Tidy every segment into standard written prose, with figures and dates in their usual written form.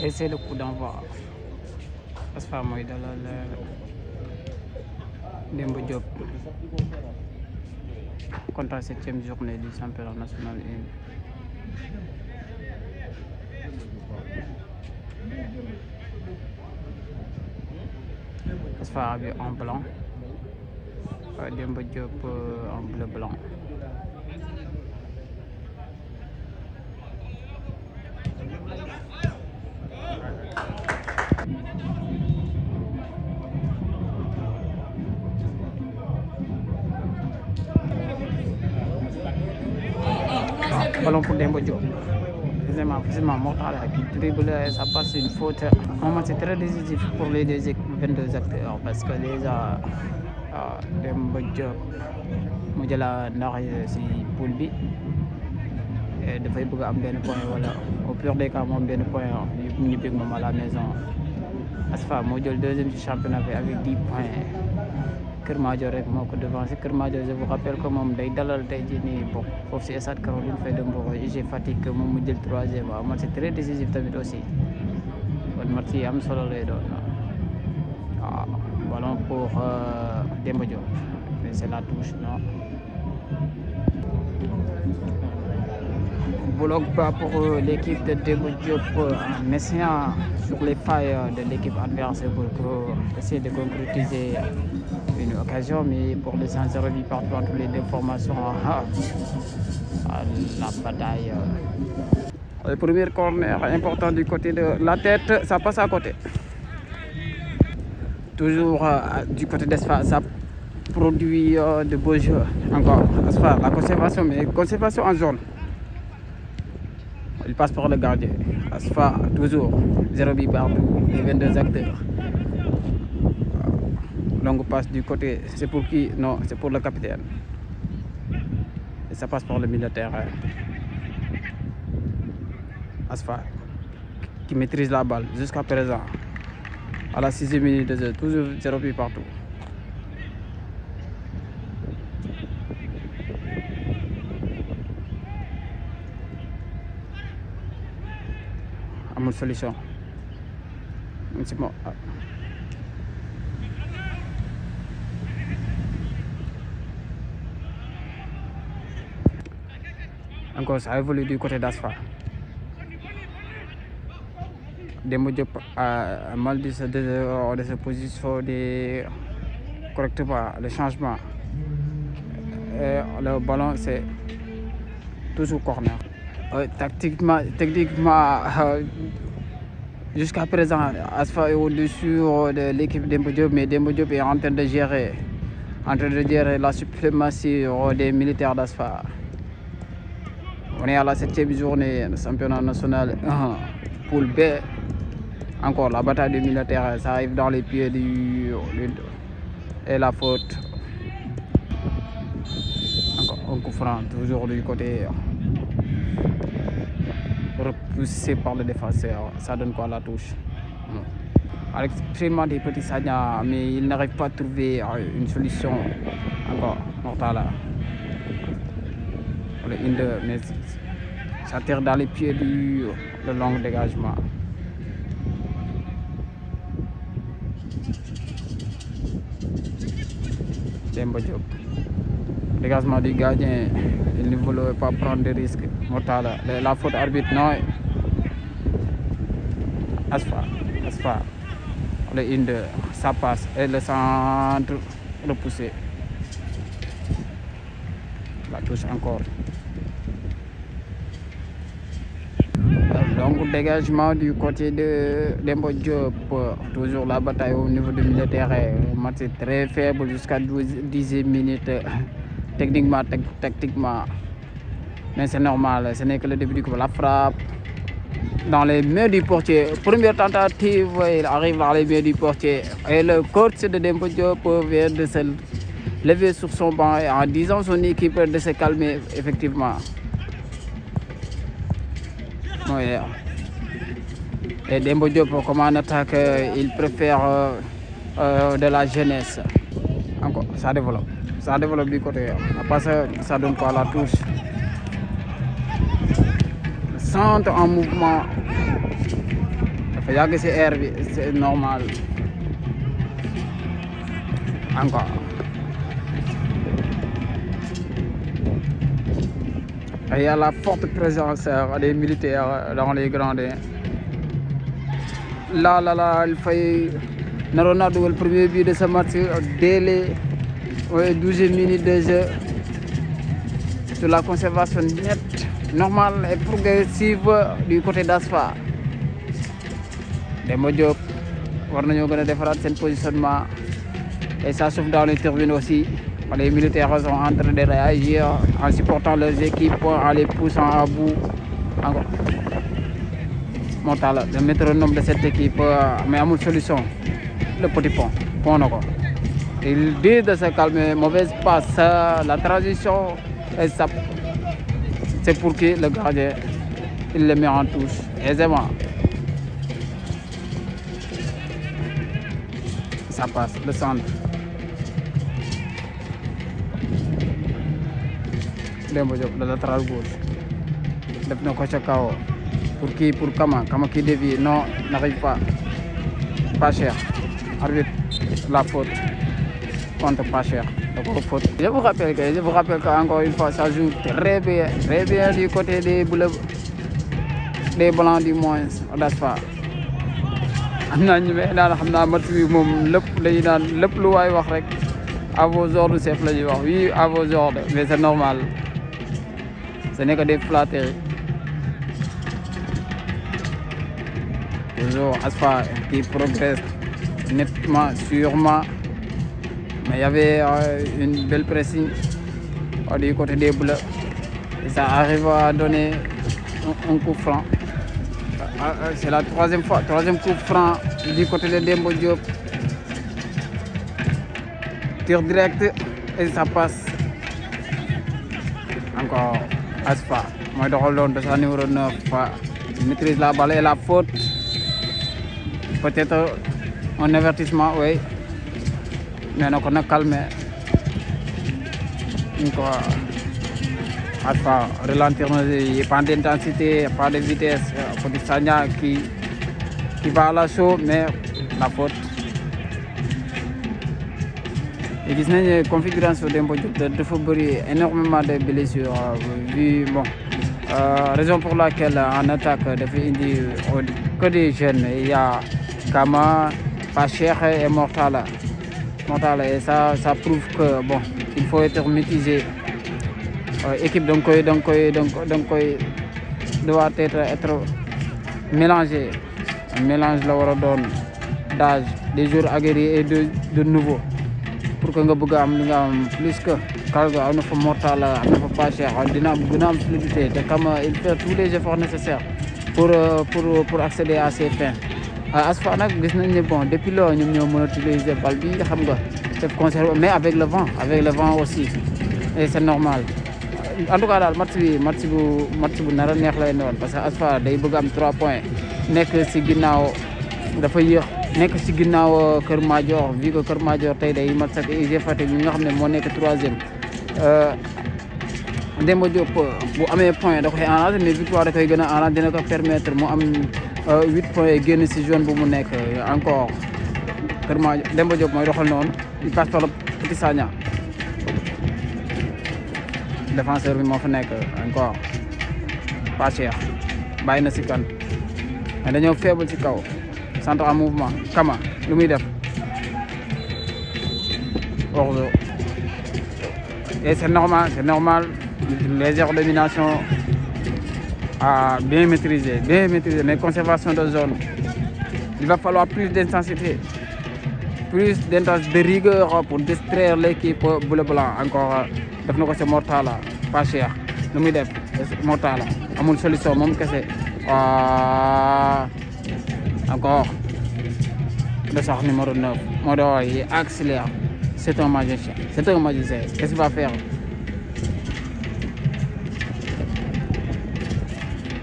Et c'est le coup d'envoi. Asfa mooy dalal Demba Diop contre la 7e journée du championnat national 1. Asfa bi en blanc, Demba Diop en bleu blanc. Ballon pour Demba Diop. Précisément Mortala qui dribble, ça passe une faute. Moment c'est très décisif pour les 22 acteurs parce que déjà Demba Diop mu jëla ndax si poule bi dafay bëgg am benn point wala au pire des cas moom benn point ñu bëgg moom à la maison. Asfa moo jël deuxième du championnat bi avec 10 points. Kër Madior rek moo ko devancé. Kër Madior je vous rappelle que moom day dalal tey jii nii bon foofu si stade Caroline Faye de Mboro UG Fatick moom mu jël 3e. waaw match c'est très décisif tamit aussi kon match yi am solo lay doon waaw. Ballon pour Demba Diop mais c'est la touche non. Bloc bas pour l'équipe de Demba Diop en essayant sur les failles de l'équipe adverse pour essayer de concrétiser une occasion, mais pour les 100 vie partout entre les deux formations la bataille. Le premier corner important du côté de la tête, ça passe à côté. Toujours du côté d'Asfa, ça produit de beaux jeux. Encore Asfa, la conservation, mais conservation en zone. Il passe par le gardien. Asfa, toujours 0 but partout, les 22 acteurs. Longue passe du côté, c'est pour qui? Non, c'est pour le capitaine. Et ça passe par le milieu de terrain. Asfa, qui maîtrise la balle jusqu'à présent. À la 6e minute de jeu, toujours 0 but partout. Amul solution. C'est bon. Encore ça évolue du côté d'Asfa. Demba Diop a mal de se positionner correctement, le changement. Et le ballon c'est toujours corner. Techniquement, jusqu'à présent, Asfa est au-dessus de l'équipe Demba Diop, mais Demba Diop est en train de gérer la suprématie des militaires d'Asfa. On est à la 7e journée du championnat national 1, poule B. Encore la bataille des militaires, ça arrive dans les pieds et la faute. Encore un coup franc, toujours du côté repoussé par le défenseur. Ça donne quoi la touche? Avec extrêmement des petits Sagna, mais il n'arrive pas à trouver une solution. Encore Mortala. Le 1-2, mais ça tire dans les pieds du long dégagement. Demba Diop. Dégagement du gardien, il ne voulait pas prendre de risques. Mortala, la faute arbitre, non. Asfa. le 1-2, ça passe et le centre repoussé. La touche encore. Donc dégagement du côté de Demba Diop, toujours la bataille au niveau du milieu de terrain. Match très faible jusqu'à 10 minutes, techniquement, tactiquement. Mais c'est normal, ce n'est que le début du coup. La frappe dans les mains du portier. Première tentative, il arrive dans les mains du portier. Et le coach de Demba Diop vient de se lever sur son banc en disant à son équipe de se calmer, effectivement. Oui. Et Demba Diop, comme en attaque, il préfère de la jeunesse. Encore, ça développe. Ça développe du côté. Après ça donne quoi la touche. Centre en mouvement. Il y a que c'est normal. Encore. Il y a la forte présence des militaires dans les gradins. Là, il fait Ronaldo le premier but de ce match dès les 12 minutes de jeu. Sur la conservation nette, normale et progressive du côté d'Asfa. Demba Diop war nañoo gën a defaraat seen positionnement et ça souffle dans les tribunes aussi. Les militaires sont en train de réagir en supportant leurs équipes, en les poussant à bout. Encore. Montala, le métronome de cette équipe, mais amul solution. Le petit pont, il dit de se calmer, mauvaise passe, la transition, et ça, c'est pour qui le gardien, il le met en touche aisément. Ça passe, le centre. Demba Diop, le latéral gauche. Def na ko ca kaw. Pour qui? Pour Kama qui dévie. Non, n'arrive pas. Pas cher. Arbitre, la faute. Contre pas cher. Donc, faute. Je vous rappelle qu'encore une fois, ça joue très bien du côté des bleus, des blancs du moins, d'Asfa. am naa ñu mais daal xam naa match bi moom lépp lañu naan lépp lu waay wax rek à vos ordres chef la ñuy wax oui à vos ordres mais c'est normal ce n'est que des flatteries. Toujours Asfa qui progresse nettement, sûrement, mais il y avait une belle pressing du côté des bleus et ça arrive à donner un coup franc. C'est la troisième coup franc du côté de Demba Diop. Tir direct et ça passe. Encore Asfa. Moi de sa numéro 9. Il maîtrise la balle et la faute. Peut-être un avertissement, oui. Mais on a calmé. Encore Asfa ralentir, il n'y a pas d'intensité, pas de vitesse. Petit Sagna qui va à l'assaut, mais la faute. Et gis nañ configuration Demba Diop dafa bëri énormément de blessures vu raison pour laquelle en attaque dafa indi que des jeunes. Il y a Kama, Pacher et Mortala et ça prouve que il faut être mitigé. Équipe donc doit être mélangé. Un mélange la war a doon d'âge, des joueurs aguerris et de nouveaux. Pour que nga bëgg am li nga am plus que Kalga am na fa Mortala am na fa Pacher dina am fluidité te comme il fait tous les efforts nécessaires pour accéder à ses fins. Asfa nag gis nañ ne depuis là ñoom ñoo mën a utiliser bal bi xam nga def conserver mais avec le vent aussi et c'est normal. En tout cas daal match bu nar a neex lay doon parce que Asfa day bëgg am 3 points nekk ci ginnaaw dafa yéex nekk ci ginnaaw Kër Madior vu que Kër Madior tey day match ak UG Fatick bi nga xam ne moo nekk 3e. Demba Diop bu amee point da koy arranger mais victoire da koy gën a arranger dina ko permettre mu am 8 points génn ci zone bu mu nekk encore Kër Madior. Demba Diop mooy doxal noonu il passe par le Petit Sagna. Défenseur bi moo fa nekk encore pas cher bàyyi na ci kan mais dañoo faible ci kaw centre en mouvement Kama lu muy def hors-jeu. Et c'est normal, les erreurs de domination à bien maîtriser, mais conservation de zone. Il va falloir plus d'intensité, de rigueur pour distraire l'équipe bleu-blanc. Encore, c'est Mortala, pas cher. Lu muy def Mortala amul solution moom kese encore le sort numéro 9 Modo il accélère, c'est un magicien, qu'est-ce qu'il va faire?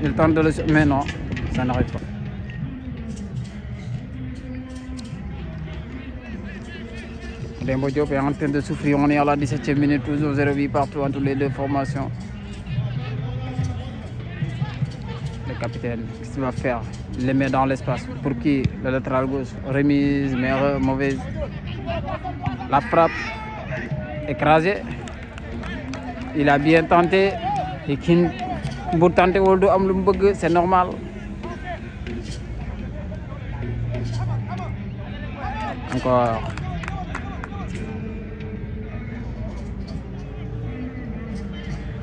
Il tente de le... mais non, ça n'arrive pas. Dembo Diop est en train de souffrir, on est à la 17e minute, toujours 0-8 partout entre les deux formations. Le capitaine, qu'est-ce qu'il va faire? Il les met dans l'espace. Pour qui? Le latéral gauche. Remise, mais mauvaise. La frappe écrasée. Il a bien tenté. Et qui pour tenter Woldo Amlumbug, c'est normal. Encore.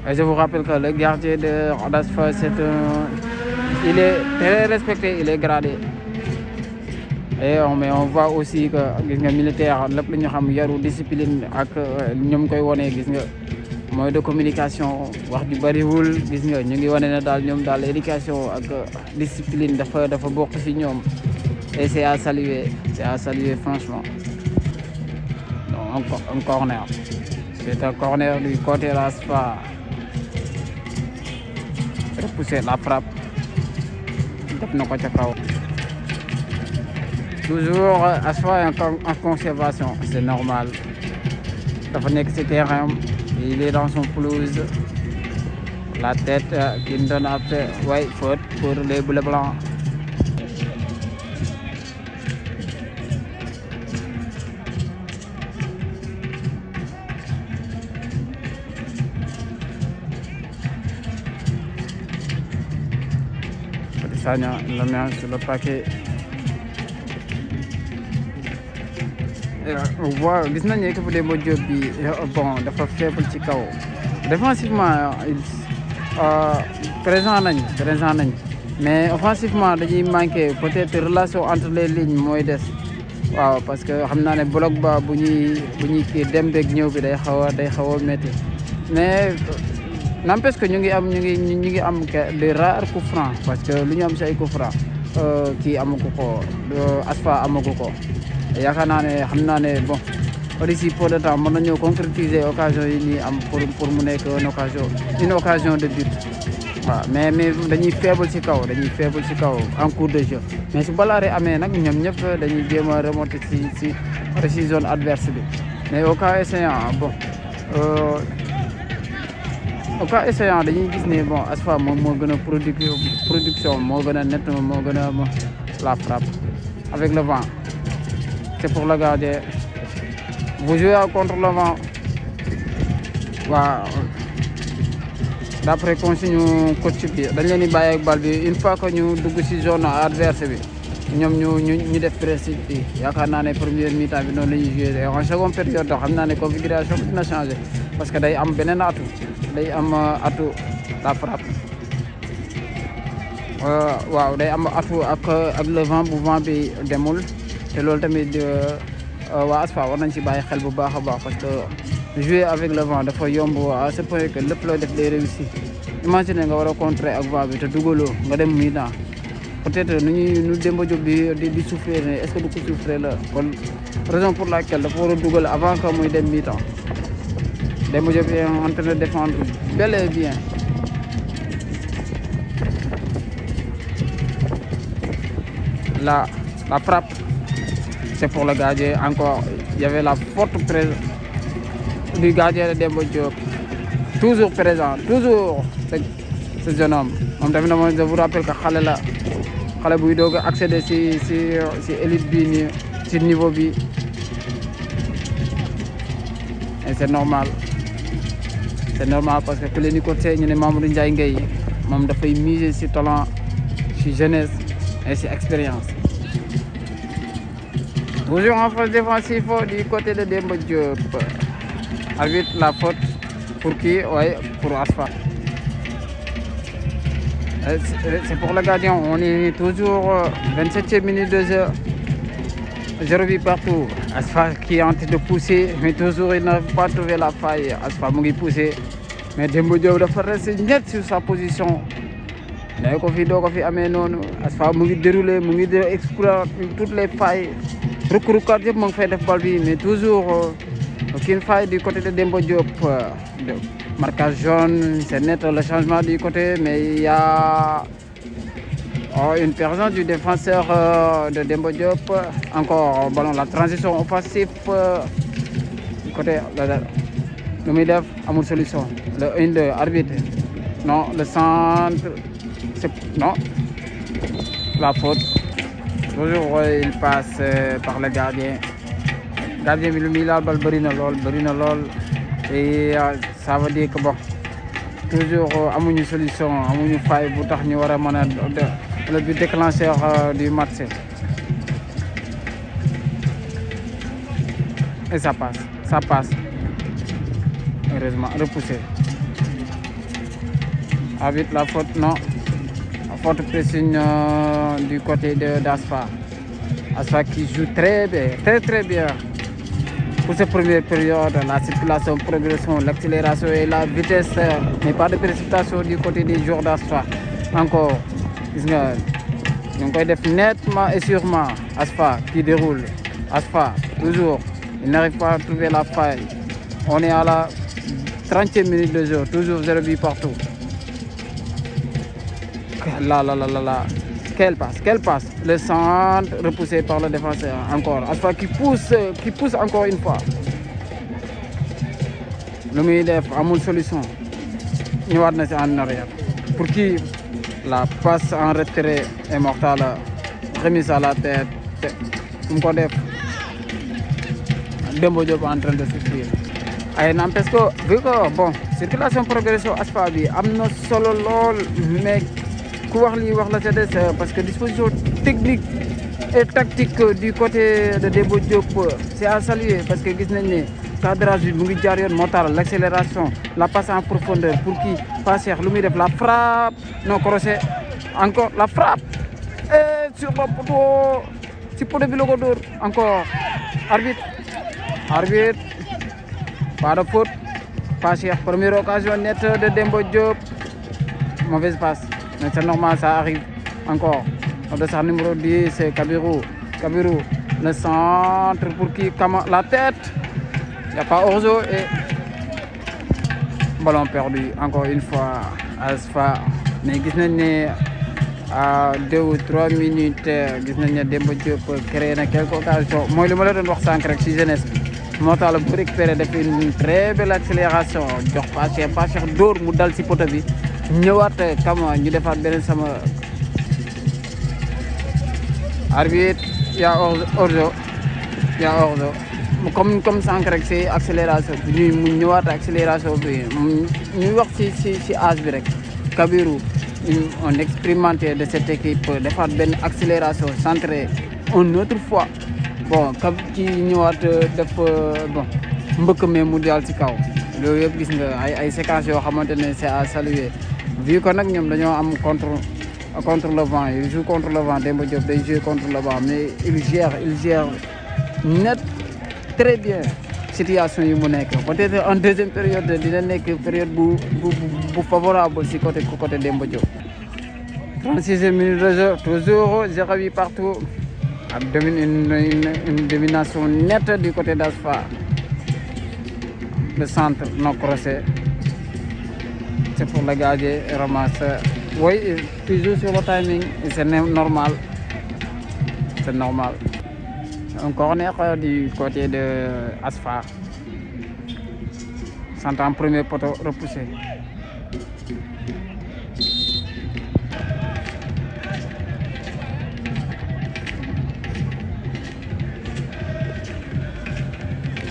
Et je vous rappelle que le gardien de Radasfa, il est très respecté, il est gradé. Mais on voit aussi que les militaires, les discipline ak ñom koy woné gis nga moy de communication wax ju bari wul gis nga ñu ngi woné na dal ñom dal éducation ak discipline dafa bokk ci ñom. Et c'est à saluer franchement. Donc un corner. C'est un corner du côté Rasfa. Repousser la frappe. Toujours Asfa en conservation, c'est normal. Il est dans son pelouse. La tête qui donne après, ouais, faute pour les bleus blancs. Sagna la met sur le paquet. On voit, gis nañu que Dembo Diop bi bon dafa faible ci kaw. Défensivement présent nañ mais offensivement dañuy manquer peut-être relation entre les lignes mooy des. Waaw parce que xam naa ne bloc ba bu ñuy kii dem beeg ñëw bi day xaw a métti mais n'empêche que ñu ngi am des rares coups francs parce que lu ñu am ci ay coups francs kii amagu ko Asfa amagu ko yaakaar naa ne xam naa ne bon d'ici peu de temps mën nañoo concrétiser occasion yi nii am pour mu nekk une occasion de but waaw mais dañuy faible ci kaw en cours de jeu mais su balaare amee nag ñoom ñëpp dañuy jéem a remonter ci zone adverse bi mais au cas échéant bon au cas échéant dañuy gis ne bon Asfa moom moo gën a production moo gën a net moo gën a la frappe avec le vent c'est pour le gardien vous jouez contre le vent waaw d'après consigne coach bi dañ leen di bàyyi ak bal bi une fois que ñu dugg ci zone adverse bi ñoom ñu def pressing bi yaakaar naa ne première mi-temps bi noonu la ñuy jouer en seconde période xam naa ne configuration bi dina changer parce que day am beneen atu la frappe waaw day am atu ak le vent bu vent bi demul te loolu tamit waa Asfa war nañ ci bàyyi xel bu baax a baax parce que jouer avec le vent dafa yomb à ce point que lépp looy def day réussir imagine nga war a contrer ak vent bi te dugaloo nga dem mi-temps peut-être nu Demba Diop di souffrir ne est-ce que du ko souffrir la kon raison pour laquelle dafa war a dugal avant que muy dem mi-temps. Demba Diop est en train de défendre bel et bien. La frappe, c'est pour le gardien. Encore, il y avait la forte présence du gardien de Demba Diop. Toujours présent, toujours ce jeune homme. Je vous rappelle que xale buy doog a accéder si élite bi nii si niveau bi et c'est normal parce que ku leen di côté ñu ne Mamadou Ndiaye Gueye moom dafay miser si talent si jeunesse et si expérience Toujours en phase défensive du côté de Demba Diop. Arbitre, la faute pour qui? Oui, pour Asfa. C'est pour le gardien. On est toujours 27e minute de jeu. 0 but partout. Asfa qui est en train de pousser, mais toujours il n'arrive pas à trouver la faille. Asfa mu ngi pousser, mais Demba Diop dafa rester net sur sa position. Mais ko fi doo ko fi amee noonu. Asfa mu ngi dérouler, mu ngi explorer toutes les failles. Rukk-rukkaat yëpp mu ngi fay def bal bi, mais toujours aucune faille du côté de Demba Diop. Marquage jaune, c'est net le changement du côté, mais il y a une présence du défenseur de Demba Diop. Encore ballon, la transition offensive du côté de Midef, amul solution. Le 1-2, arbitre. Non, le centre. Non, la faute. Toujours il passe par le gardien. Gardien bi lu muy laal bal bëri na lool et ça veut dire que bon toujours amuñu solution, amuñu faille bu tax ñu war a mën a le but déclencheur du match. Et ça passe. Heureusement, repoussé. Arbitre, la faute, non. La faute pressing du côté d'Asfa. Asfa qui joue très bien. Pour cette première période, la circulation, progression, l'accélération et la vitesse, mais pas de précipitation du côté des joueurs d'Asfa. Encore, gis nga ñu ngi koy def nettement et sûrement. Asfa qui déroule. Asfa, toujours, il n'arrive pas à trouver la faille. On est à la 30e minute de jeu, toujours 0 but partout. Là. Quelle passe. Le centre repoussé par le défenseur. Encore. Asfa qui pousse encore une fois. Lu muy def amul solution. Ñëwaat na si en arrière. Pour qui la passe en retrait est mortale. Remise à la tête. Mu ko def. Demba Diop en train de souffrir. Ay n'empêche que vu que bon circulation progression Asfa bi am na solo lool, mais ku wax lii wax la ca des parce que disposition technique et tactique du côté de Demba Diop c'est à saluer parce que gis nañ ne cadrage bi mu ngi jaar yoon moo tax l'accélération, la passe en profondeur pour qui pas Cheikh lu muy def la frappe non crochet encore la frappe et sur le poteau ci poteau bi la ko dóor encore arbitre pas de faute pas Cheikh. Première occasion nette de Demba Diop, mauvaise passe. Mais c'est normal, ça arrive encore. Le dessin numéro 10, c'est Kabirou, le centre pour qui la tête. Il n'y a pas hors-jeu et ballon perdu. Encore une fois, Asfa. Mais gis nañ ne à 2 ou 3 minutes, gis nañ ne Demba Diop créé na quelques occasions. Mooy li ma la doon wax sànq rek ci jeunesse bi. Moo tax la bu récupéré def une très belle accélération jox pas Cheikh dóor mu dal ci poto bi. ñëwaat ñu defaat beneen sama arbitre yaa hors-jeu comme sànq rek ci accélération bi mu ñëwaat accélération bi ñuy wax ci âge bi rek Kabirou un expérimenté de cette équipe defaat benn accélération centrée une autre fois bon ci ñëwaat def bon mbëkk mais mu daal ci kaw loolu yëpp gis nga ay séquences yoo xamante ne c'est à saluer. Vu que nag ñoom dañoo am contre le vent, il joue contre le vent. Demba Diop day jouer contre le vent, mais il gère net très bien situation yi mu nekk. Peut-être en deuxième période dina nekk période bu favorable si côté Demba Diop. 36e minute de jeu, toujours 0 but partout. Ak une domination nette du côté d'Asfa. Le centre non crossé. C'est pour le gardien ramasse. Oui, il joue sur le timing, c'est normal. Un corner du côté de Asfa. Centre en premier poteau repoussé.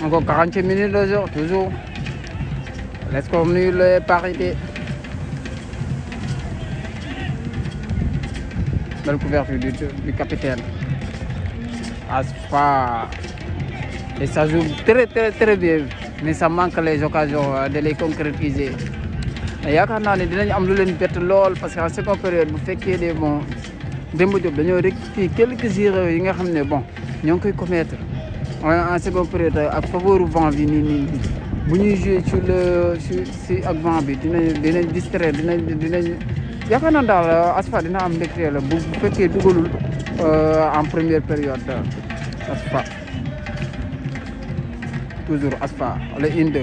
Encore 40 minutes de jeu, toujours. Le score nul et parité. Belle couverture du capitaine. Asfa. Et ça joue très très très bien. Mais ça manque les occasions de les concrétiser. Et yaakaar naa ne dinañ am lu leen bett lool parce que en seconde période bu fekkee ne bon Demba Diop dañoo rectifier quelques erreurs yi nga xam ne bon ñoo ngi koy commettre en seconde période ak faveur vent bi nii bu ñuy jouer sur le si ak vent bi dinañ distraire dinañ yaakaar naa daal Asfa dina am mbégte la bu fekkee dugalul en première période Asfa toujours Asfa le 1-2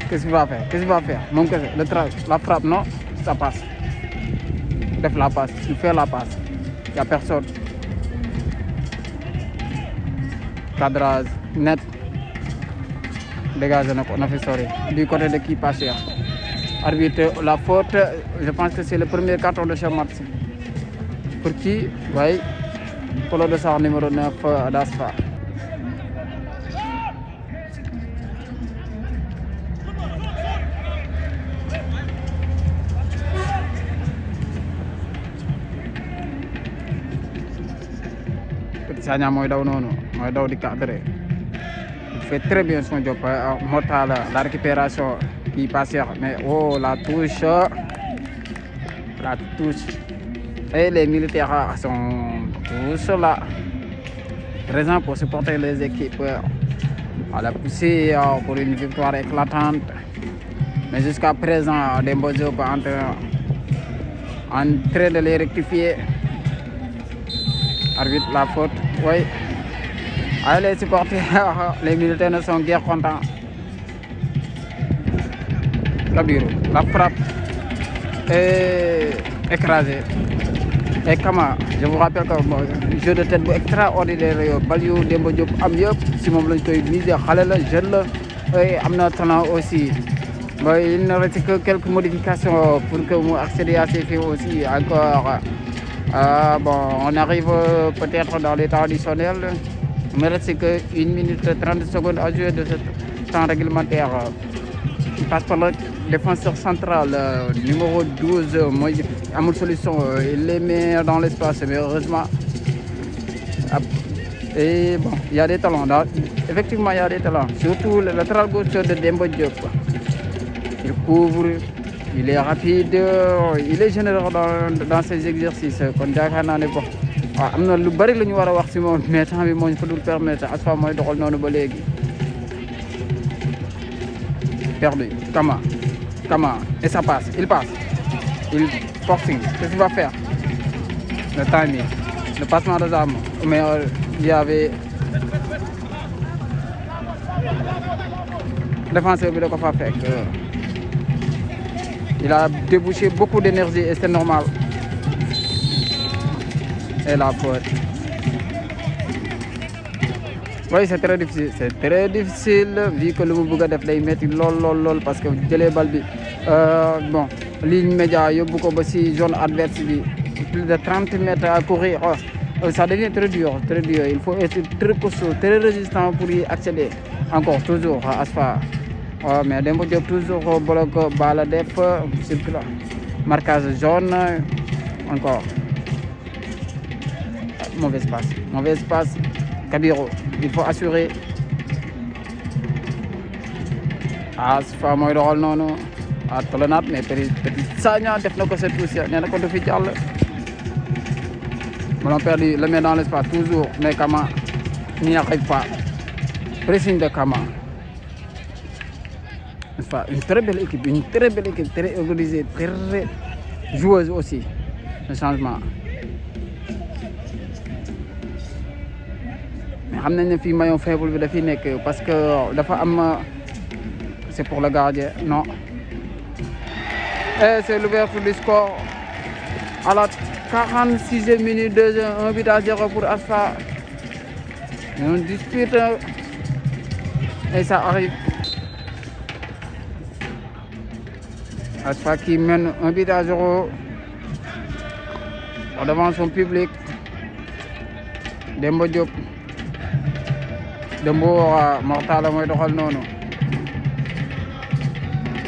qu'est-ce qu'il va faire moom kese la frappe non ça passe def la passe il fait la passe y a personne cadrage net dégagé na ko na fi sori du côté de kii Pache arbitre la faute je pense que c'est le premier carton de ce match pour qui waaye Paulo de Sarr numéro 9 d'Asfa. Sagna mooy daw noonu mooy daw di cadrer il fait très bien son job Mortal la récupération qui passe mais oh la touche et les militaires sont tous là présents pour supporter les équipes à la poussée pour une victoire éclatante mais jusqu'à présent Demba Diop en train de les rectifier. Arbitre la faute, oui. Allez, les supporters, les militaires ne sont guère contents. Kabirou, la frappe est écrasée. Et Kama, je vous rappelle que jeu de tête extraordinaire, Baliou Demba Diop am yëpp si moom lañ koy miser xale la jeune la et am na talent aussi. Mais il ne reste que quelques modifications pour que mu accéder à ces films aussi encore. Bon, on arrive peut-être dans les temps additionnels, mais c'est que 1 minute 30 secondes à jouer de ce temps réglementaire. Il passe par le défenseur central, numéro 12, moi, Amoul Solution, il les met dans l'espace, mais heureusement. Et bon, il y a des talents là. Effectivement, il y a des talents, surtout le latéral gauche de Demba Diop. Il couvre. Il est rapide, il est généreux dans ses exercices kon yaakaar naa ne bon waaw am na lu bari la ñu war a wax si moom mais temps bi moo ñu ko dul permettre Asfa mooy doxal noonu ba léegi. Perdu Kama et ça passe il forcing qu'est-ce qu'il va faire le timing le passement de armes mais il y avait défenseur bi da ko fa fekk. Il a débouché beaucoup d'énergie et c'est normal. Et la faute. Oui, c'est très difficile. C'est très difficile vu que le Moubuga def day metti lool parce que jëlee bal bi bon ligne média yóbbu ko ba si zone adverse bi plus de 30 mètres à courir. Ça devient très dur. Il faut être très costaud, très résistant pour y accéder. Encore toujours à Asfa. Mais Demba Diop toujours bloc bala def circulant marquage jaune encore mauvais passe Kabirou il faut assurer Asfa mooy doxal noonu tolonat mais petit Sagna def na ko cette touche nee na ko du fi jàll ballon perdu le met dans l'espace toujours mais Kama n'y arrive pas pressing de Kama. Une très belle équipe, très organisée, très joueuse aussi. Le changement. Mais xam nañ ne fii maillon faible bi dafiy nekk parce que dafa am c'est pour le gardien non. Et c'est l'ouverture du score à la 46e minute 2-1 but à 0 pour Asfa. On dispute et ça arrive. Asfa qui mène 1 but à 0 devant son public. Demba Diop Mortal mooy doxal noonu.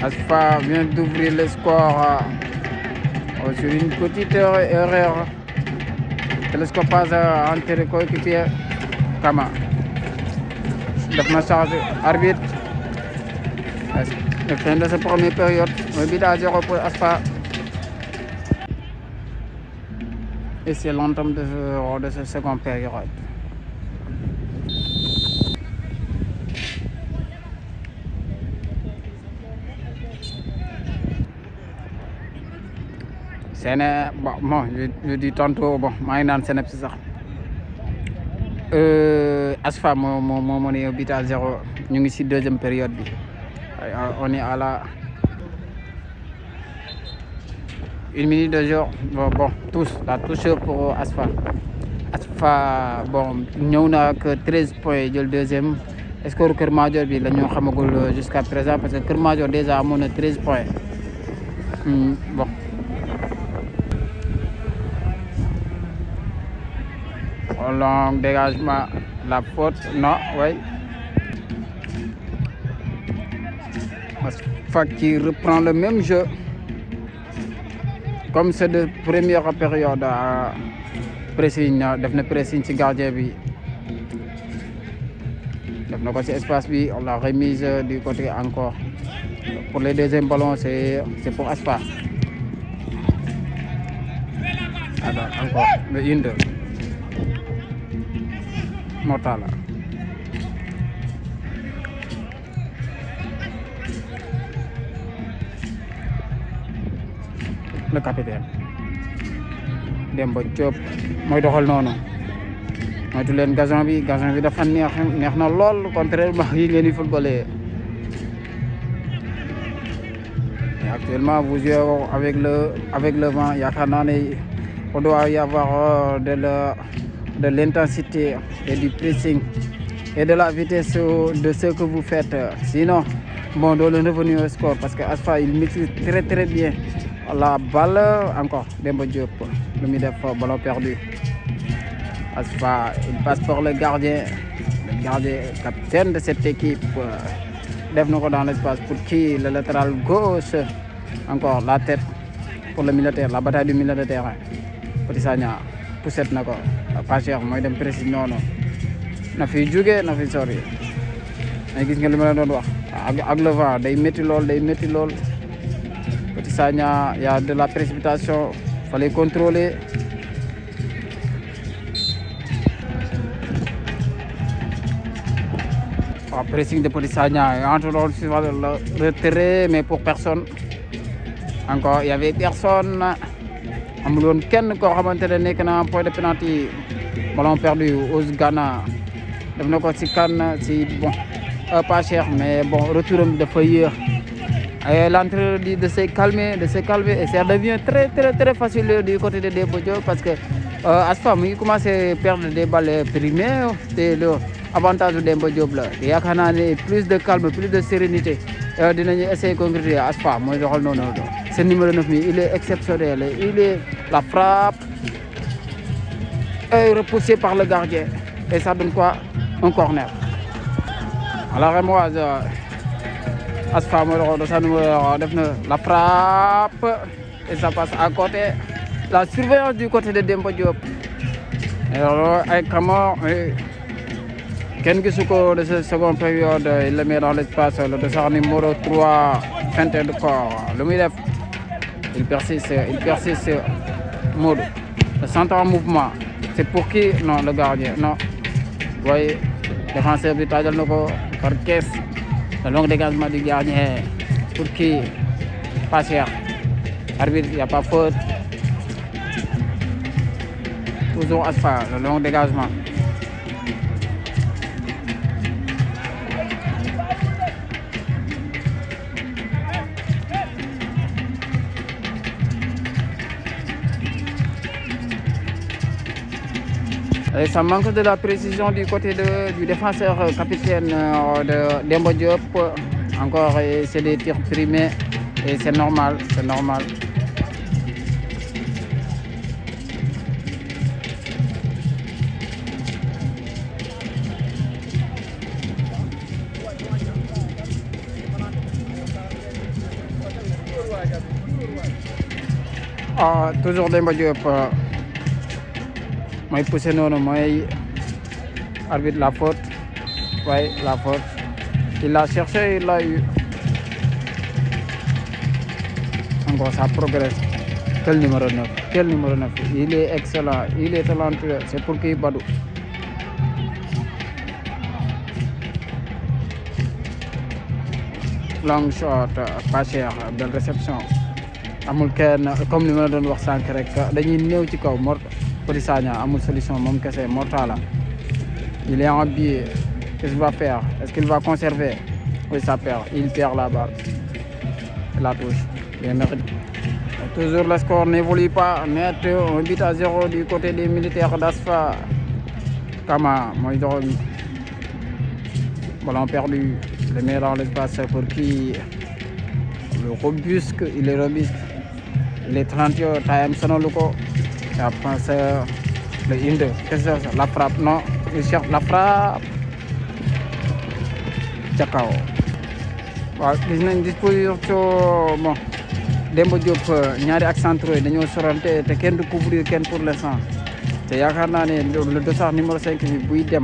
Asfa vient d'ouvrir le score sur une petite erreur. Télescopage entre les coéquipiers. Kama def na changé arbitre la fin de cette première période, un but à 0 pour Aspa. Et c'est l'entame de cette seconde période. C'est bon, je dis tantôt, bon, c'est ça. Asfa mon est au but à 0. Nous sommes ici deuxième période. On est à la 1 minute de jeu. Bon, tous, la touche pour Asfa. Asfa, bon, nous n'avons que 13 points le deuxième. Est-ce que le Keur Madior bi la ñu xamagul jusqu'à présent parce que Keur Madior déjà amoon na 13 points. Bon. Long dégagement, la faute, non, oui. Asfa qui reprend le même jeu. Comme c'est de première période à pressing, def na pressing ci gardien bi. Def na ko ci espace bi, on l'a remise du côté encore. Pour le deuxième ballon, c'est pour Asfa. Alors, encore, le 1-2. Mortala. Le capitaine Demba Diop mooy doxal noonu moytu leen gazon bi dafa neex na lool contrairement yi ngeen di footballé. Et actuellement vous jouez avec le vent. Yaakaar naa ne on doit y avoir de l'intensité et du pressing et de la vitesse de ce que vous faites. Sinon, bon, dans le revenu au score, parce que Asfa il maîtrise très très bien la balle. Encore Demba Diop, le milieu ballon perdu. Asfa, il passe pour le gardien capitaine de cette équipe. Def na ko dans l'espace pour qui? Le latéral gauche. Encore la tête pour le militaire, la bataille du milieu de terrain. Petit Sagna poussette na ko pas cher mooy dem précis noonu na fi jóge na fi sori. Mais gis nga li ma la doon wax ak le vent day métti lool Petit Sagna, il y a de la précipitation, fallait contrôler. Pressing de Petit Sagna, entre dans le retrait mais pour personne. Encore il y avait personne. amul woon kenn koo xamante ne nekk na point de penalty. Ballon perdu Ous Gana def na ko ci kan ci bon pas cher mais bon retouram dafa yéex. L'entraîneur dit de se calmer et ça devient très très très facile du côté de Demba Diop parce que Asfa mu ngi commencé perdre des balles primées. C'est le avantage de Demba Diop la yaakaar naa ne plus de calme, plus de sérénité dinañu essayer concrétiser. Asfa mooy doxal noonu. Ce numéro 9 il est exceptionnel. La frappe est repoussée par le gardien et ça donne quoi? Un corner. Alors Rémoise, Asfa mooy doxal sa numéro def na la frappe et ça passe à côté. La surveillance du côté de Demba Diop. Alors avec Camor, kenn gisu ko de cette seconde période, il le met dans l'espace. Le dossard numéro 3, feinte de corps. Le muy def il persiste Modou. Le centre en mouvement. C'est pour qui? Non, le gardien. Non. Vous voyez, défenseur bi tajal na ko par caisse. Le long dégagement du gardien. Pour qui? Pas cher. Arbitre, il n'y a pas faute. Toujours Asfa, le long dégagement. Et ça manque de la précision du côté du défenseur capitaine de Demba Diop. Encore, c'est des tirs primés et c'est normal. Toujours Demba Diop mooy poussé noonu mooy Arbitre, la faute. Oui, la faute. Il l'a cherché, il l'a eu. Encore, ça progresse. Quel numéro 9? Quel numéro 9? Il est excellent, il est talentueux. C'est pour qui Badou? Long shot, pas cher, belle réception. Amul kenn comme li ma la doon wax sànq rek dañuy néew ci kaw Petit Sagna amul solution moom kese Mortala. Il est en biais. Qu'est-ce qu'il va faire? Est-ce qu'il va conserver? Oui, ça perd. Il perd la balle. La touche. Bien mérité. Toujours le score n'évolue pas. Net 1-0 du côté des militaires d'Asfa. Kama, Moïdron. Ballon perdu. Le met dans l'espace pour qui? Le robuste, il est robuste. Il est 30 time Sonoluko. Et après ça, le Inde. Qu'est-ce que c'est? La frappe, non. Il cherche la frappe. Cakao. Waaw gis nañ disposition bon Demba Diop ñaari axe centraux yi dañoo sorante te kenn du couvrir kenn pour l'instant te yaakaar naa ne le dossard numéro 5 bi buy dem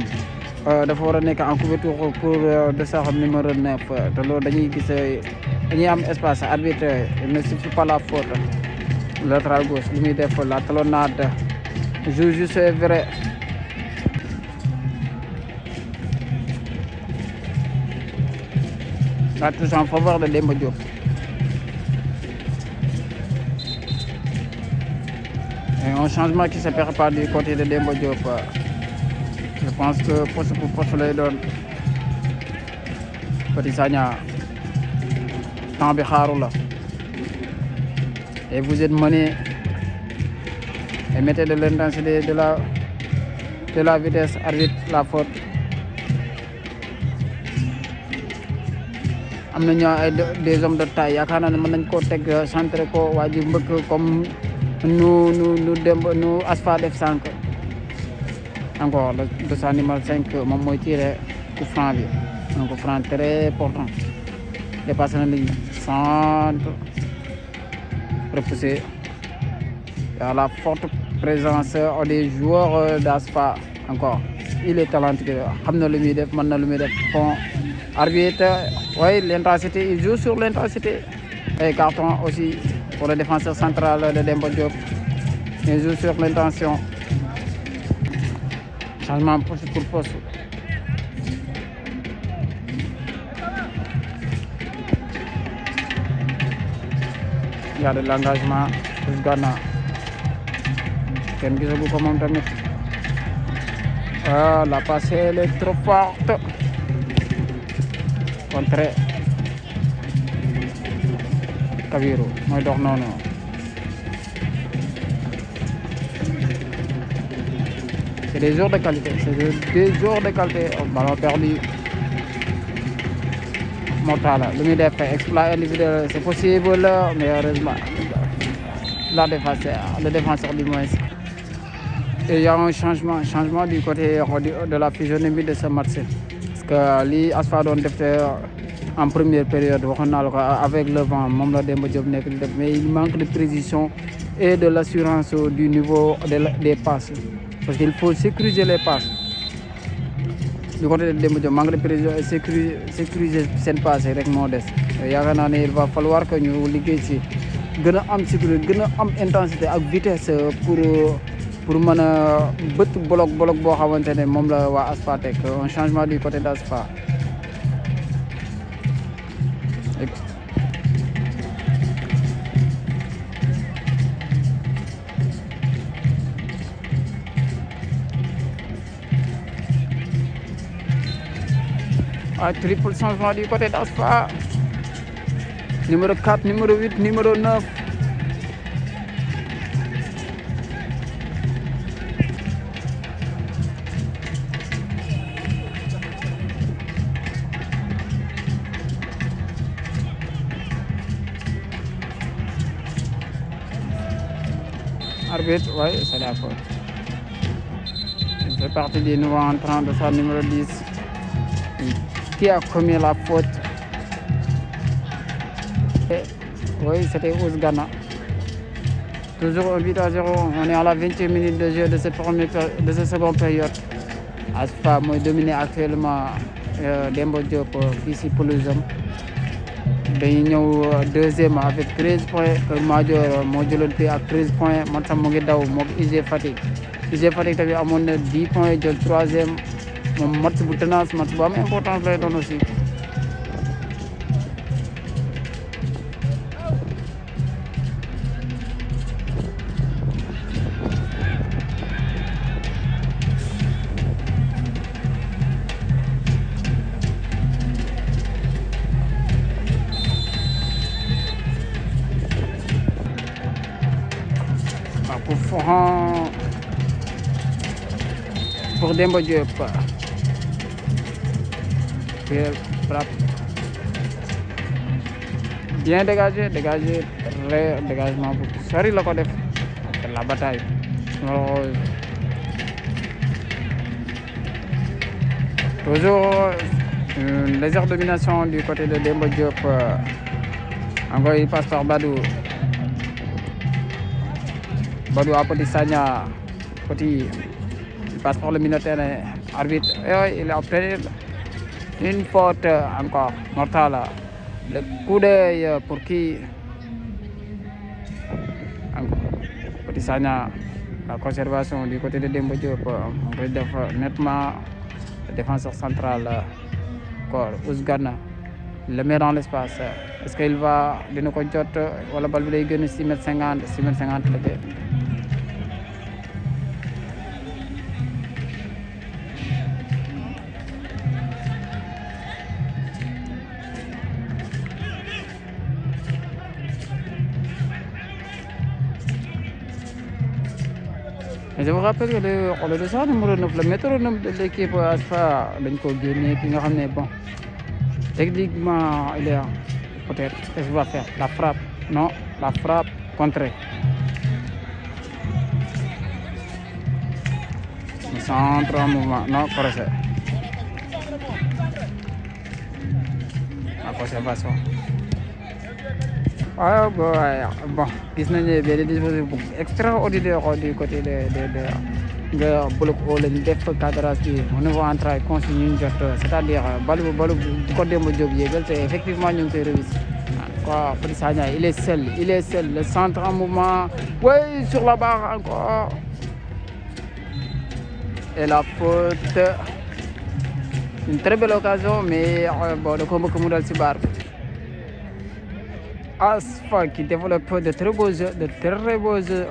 dafa war a nekk en couverture pour dossard numéro 9 te loolu dañuy gis dañuy am espace arbitre ne suffit pas la faute latéral gauche lu muy def la talonnade joue juste c'est vrai. La touche en faveur de Demba Diop. Et un changement qui se prépare du côté de Demba Diop. Je pense que poste pour poste lay doon Petit Sagna temps bi xaaru la et vous êtes mené et mettez de l'intensité de la vitesse, arbitre la faute. am nañu ay des hommes de taille yaakaar naa ne mën nañ koo teg centré ko waa ji mbëkk comme nu demb nu Asfa def sànq encore le dossard numéro 5 moom mooy tiré coup franc bi un coup franc très important dépassé na ligne centre repoussé. Il y a la forte présence des joueurs d'Asfa encore il est talentueux xam na lu muy def mën na lu muy def bon arbitre. Oui, l'intensité, il joue sur l'intensité. Et carton aussi pour le défenseur central de Demba Diop. Il joue sur l'intention. Changement poste pour poste. Il y a de l'engagement pour Ghana. Ken gisagu ko moom tamit. La passe elle est trop forte. Contré Kabiru mooy dox noonu c'est des joueurs de qualité, ballon perdu. Mortala lu muy def exploit individuel c'est possible mais heureusement le défenseur du moins. Et il y a un changement du côté de la physionomie de ce match. Que li Asfa doon def en première période waxoon naa la ko avec le vent moom la Demba Diop nekk di def mais il manque de précision et de l'assurance du niveau des passes parce qu'il faut sécuriser les passes du côté de Demba Diop manque de précision et sécuriser seen passes rek moo des yaakaar naa ne il va falloir que ñu liggéey ci gën a am sécurité gën a am intensité ak vitesse pour mën a bët bloc boo xamante ne moom la waa Asfa teg un changement du côté d'Asfa. Triple changement du côté d'Asfa. Numéro 4, numéro 8, numéro 9. Arbitre, oui, c'est d'accord. Il fait partie des nouveaux entrants de sa numéro 10 qui a commis la faute. Et, oui, c'était Ousgana. Toujours 8-0. On est à la 20e minute de jeu de cette seconde période. Asfa mooy dominer actuellement Demba Diop fii si pelouse am dañuy ñëw deuxième avec 13 points Kër Madior moo jëloon fii ak 13 points man tam mu ngi daw moog UG Fatick tamit amoon na 10 points jël troisième moom match bu tenace match bu am importance lay doon aussi. Pour Demba Diop frappe bien dégagé dégagement bu sori la ko def la bataille toujours une légère domination du côté de Demba Diop. Encore il passe par Badou à Petit Sagna. Petit il passe par le milieu de terrain. Arbitre il a obtenu une faute encore mortale. Le coup d'œil pour qui? Petit Sagna, la conservation du côté de Demba Diop. On peut dire nettement le défenseur central Ousgana le met dans l'espace. Est-ce qu'il va dina ko jot wala bal bi day gën 6m50 la dee. Je vous rappelle que le dossard numéro 9, le métronome de l'équipe Asfa, dañ ko génne ki nga xam ne bon techniquement il est peut-être qu'est-ce qu'il va faire la frappe non la frappe contrée. Le centre en mouvement non croisé. La conservation. Bon gis nañu benn dispositif extraordinaire du côté de nga bloc haut lañu def cadrage bi au niveau entraille consigne ñu jot c'est-à-dire balu bu ko Demba Diop yéegal te effectivement ñu ngi koy réussir quoi. Petit Sagna il est seul le centre en mouvement oui sur la barre encore et la faute une très belle occasion mais bon da ko mbëkk mu dal ci barre. Asfa qui développe de très beaux jeux,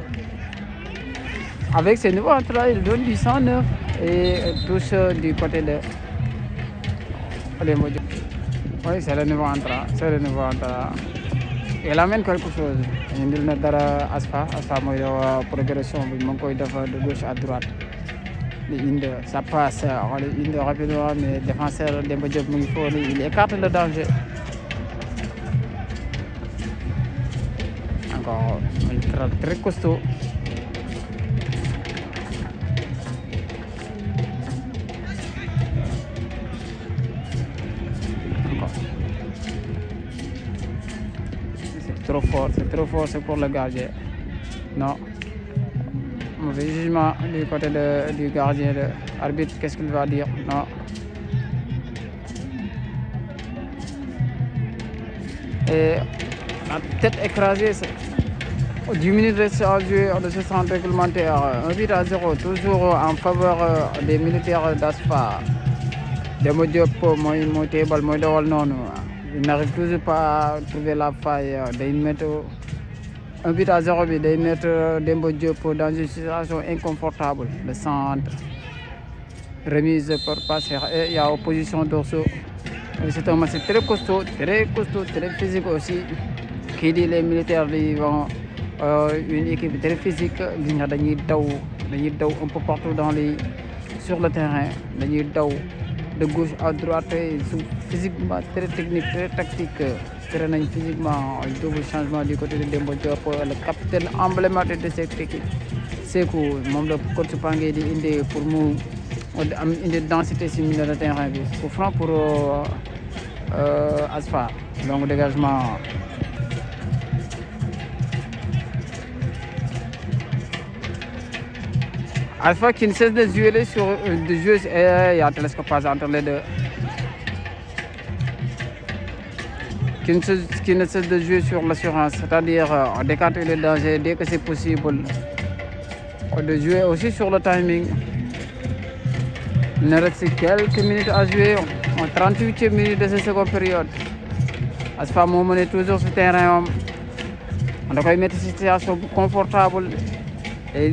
avec ses nouveaux entrées, il donne du 109 et touche du côté de Demba Diop. Oui, c'est le nouveau entrant, il amène quelque chose. Indil na dara Asfa mooy progression bi mu ngi koy def de gauche à droite. Ça passe, indi rapidement mais défenseur Demba Diop mu ngi foofu il écarte le danger. Encore très costaud. Encore. C'est trop fort, c'est pour le gardien. Non. Mauvais jugement du côté du gardien. L'arbitre, qu'est-ce qu'il va dire? Non. Et la tête écrasée. 10 minutes restent à jouer de ce centre réglementaire. 1-0, toujours en faveur des militaires d'Asfa. Demba Diop mooy téebal mooy dawal noonu. Il n'arrive toujours pas à trouver la faille. Day mettre 1-0 bi day mettre Demba Diop dans une situation inconfortable. Le centre remise par Passer et il y a opposition d'Orso. C'est un match très costaud, très physique aussi. Qui dit les militaires ils vont une équipe très physique, dañuy daw un peu partout sur le terrain, dañuy daw de gauche à droite, ils sont physiquement très techniques, très tactiques, très physiquement, double changement du côté de Demba Diop, le capitaine emblématique de cette équipe. Sékou moom la coach Pangé di indi pour mu am indi densité si milieu de terrain bi. Coup franc pour Asfa, donc dégagement. Alpha qui ne cesse de jouer il y a un télescopage entre les deux. Qui ne cesse de jouer sur l'assurance, c'est-à-dire d'écarter les dangers dès que c'est possible, de jouer aussi sur le timing. Il nous reste quelques minutes à jouer, en 38e minute de cette seconde période. Asfa moo mené toujours sur terrain da koy mettre situation confortable et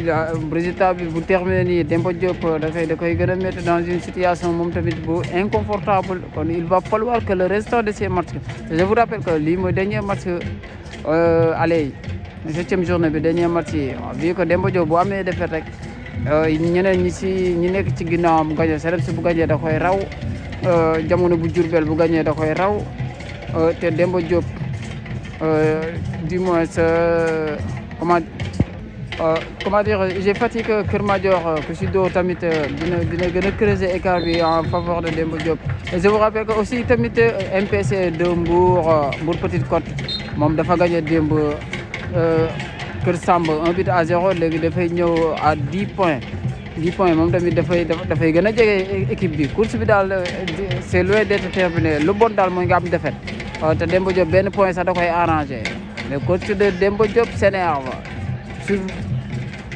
résultat bi bu terminé nii Demba Diop da koy gën a mettre dans une situation moom tamit bu inconfortable. Kon il va falloir que le restant de ces matchs, je vous rappelle que lii mooy dernier match aller 7e journée bi dernier match yi vu que Demba Diop bu amee défaite rek ñeneen ñi nekk ci ginnaawam gagné CNEPS bu gagné da koy raw, jamono bu Diourbel bu gagné da koy raw. Te Demba Diop du moins comment dire, j'ai fatigué Keur Madior que si doo tamit dina gën a creuser écart bi en faveur de Demba Diop. Et je vous rappelle que aussi tamit MPC de Mbour Petite Côte moom dafa gagné démb Kër Samb 1-0 léegi dafay ñëw à 10 points moom tamit dafay gën a jege équipe bi. Course bi daal c'est loin d'être terminé, lu bon daal mooy nga am défaite. Te Demba Diop benn point sax da koy arrangé. Le coach de Demba Diop s'énerve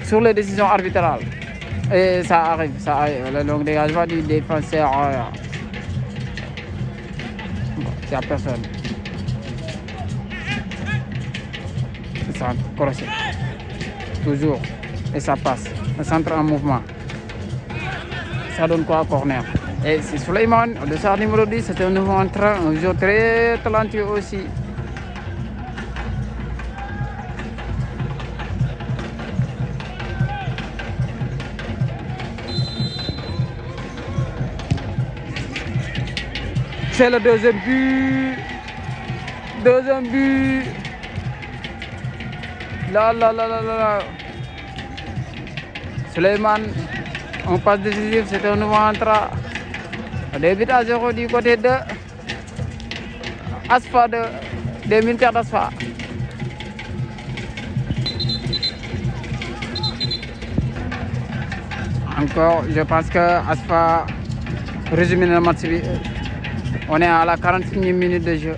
sur les décisions arbitrales et ça arrive. Le long dégagement du défenseur, il n'y a personne. Ça crochet toujours et ça passe. Le centre en mouvement, ça donne quoi? Corner. Et c'est Souleymane, le dossard numéro 10, c'est un nouveau entrant, un joueur très talentueux aussi. C'est le deuxième but. Là. Souleymane, on passe décisif, c'est un nouveau entrant. 2-0 du côté de Asfa, des militaires d'Asfa. Encore, je pense que Asfa résume le match. On est à la 41e minute de jeu.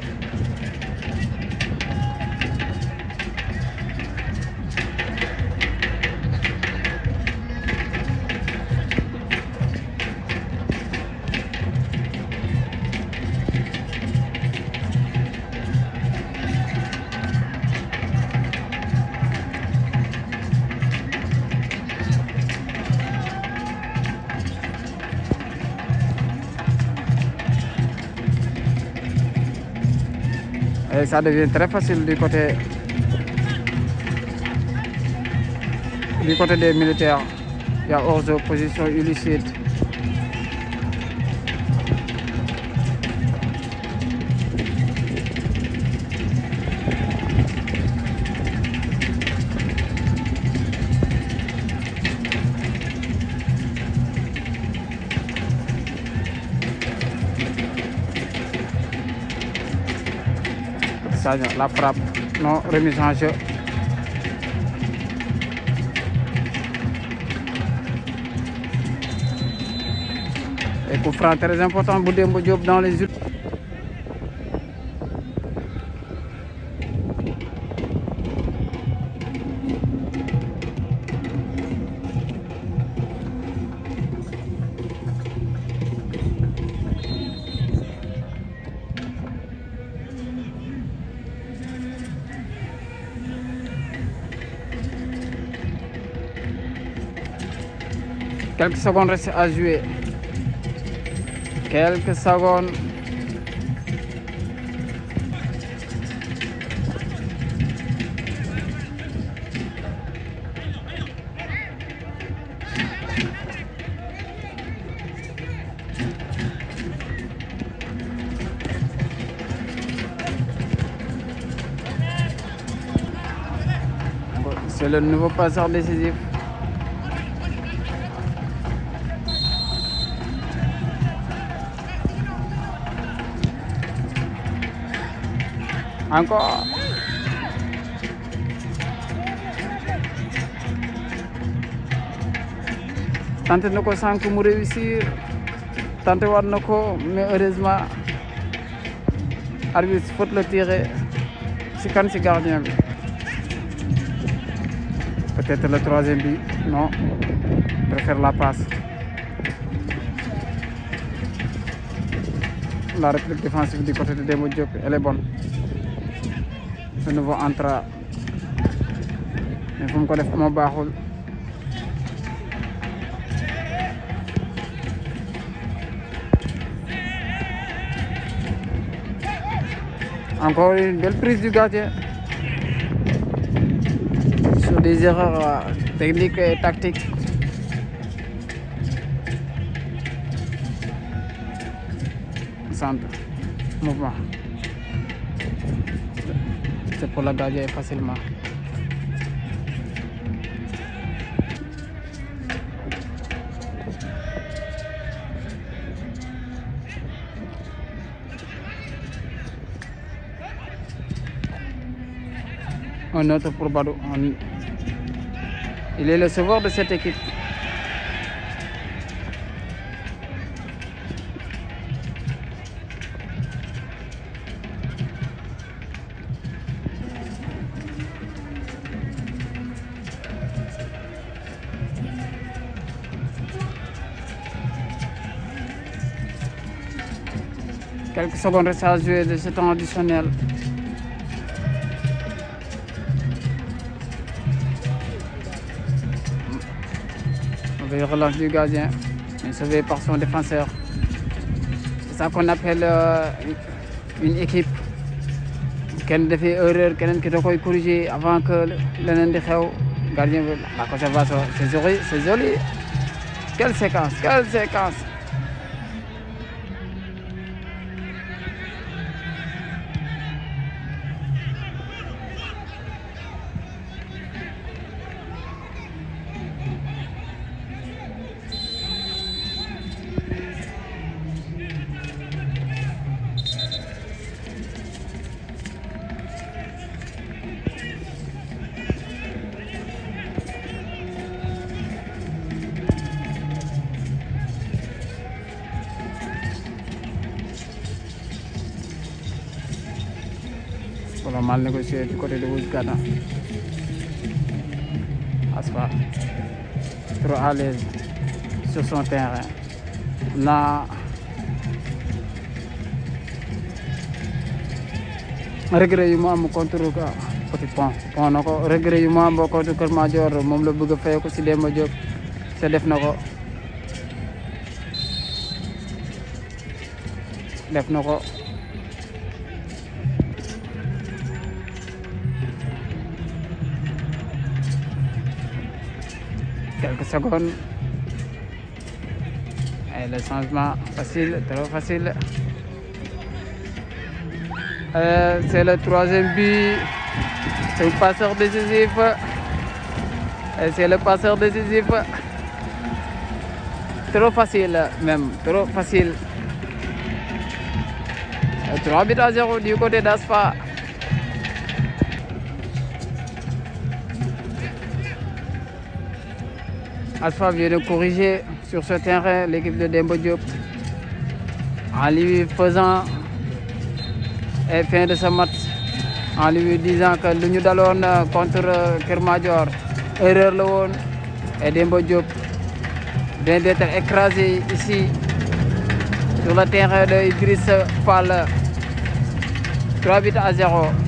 Et ça devient très facile du côté des militaires. Il y a hors de position illicite. La frappe non remise en jeu. Et coup franc très important pour Demba Diop dans les yeux. Quelques secondes restent à jouer. Quelques secondes. C'est le nouveau passeur décisif. Encore. tenté na ko sànq mu réussir tenté waat na ko mais heureusement arbitre faute la tiré si kan si gardien bi peut-être le troisième but non préfère la passe. La réplique défensive du côté de Demba Diop elle est bonne. Ce nouveau entra mais fu mu ko def moo baaxul. Encore une belle prise du gardien sur des erreurs techniques et tactiques. Centre, mouvement. C'est pour la gardien facilement. Un autre pour Badou. Il est le sauveur de cette équipe. Quelques secondes restent à jouer de ce temps additionnel. Le relance du gardien, mais sauvé par son défenseur. C'est ça qu'on appelle une équipe. Kenn defee erreur keneen ki da koy corriger avant que leneen di xew. Gardien bi la conservation c'est joli. Quelle séquence, quelle séquence. Voilà, mal négocié du côté de Ouzgana. Asfa, trop à l'aise sur son terrain. Là, regret yu mu am contre Petit Pont na ko regret yu mu am contre Kër Madior moom la bëgg a fay ko si Demba Diop te def na ko. Quelques secondes et le changement facile, trop facile. C'est le troisième but. C'est le passeur décisif. Et c'est le passeur décisif. Trop facile même, trop facile. 3-0 du côté d'Asfa. Asfa vient de corriger sur ce terrain l'équipe de Demba Diop en lui faisant et fin de ce match en lui disant que lu ñu daloon contre Kër Madior erreur la woon et Demba Diop vient d'être écrasé ici sur le terrain de Idriss Fall 3-0.